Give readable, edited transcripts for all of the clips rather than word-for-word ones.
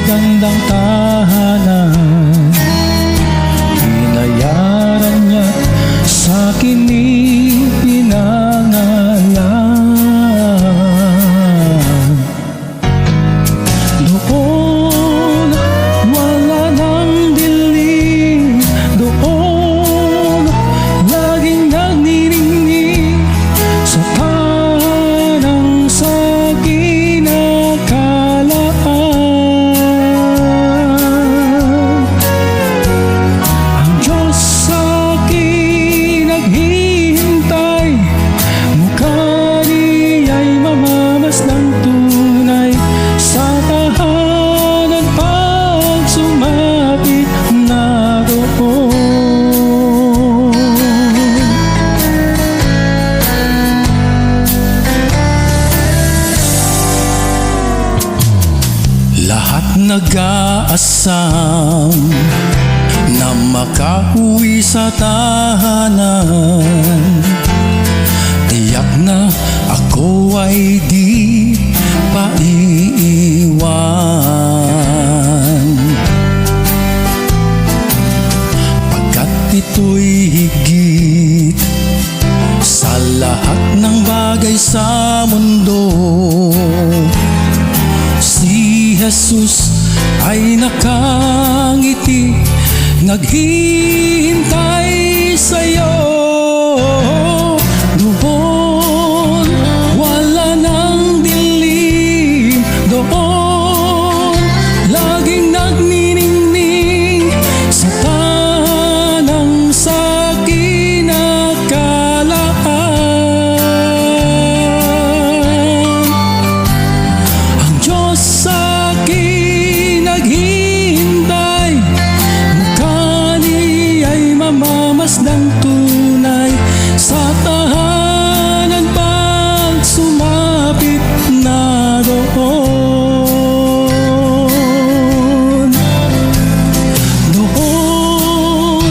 magandang tahanan. Binayaran niya sa'kin ipinangalan. Doon wala nang dilim, doon laging nagniningning sa tanang sa kinakalaan. Ang Diyos sa'kin naghihintay, mukha niya'y mamamasdang tunay sa tahanan pag sumapit naroon. Lahat nag-aasam na makauwi sa tahanan. Tiyak na ako ay di pa iiwan, pagkat ito'y higit sa lahat ng bagay sa mundo. Si Jesus ay nakangiti, naghihintay sa'yo. Doon wala nang dilim, doon laging nagniningning sa tanang sa kinakalaan. Ang Diyos sa'kin naghihintay, mukha niya'y mamamasdang tunay sa tahanan pag sumapit naroon. Doon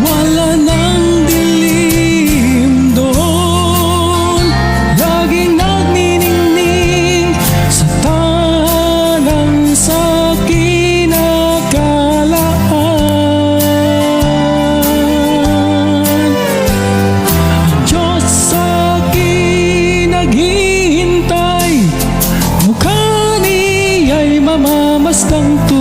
wala nang dilim, doon laging nagniningning sa tanang sa kinakalaan. Ang Diyos sa'kin naghihintay, mukha niya'y mamamasdang tunay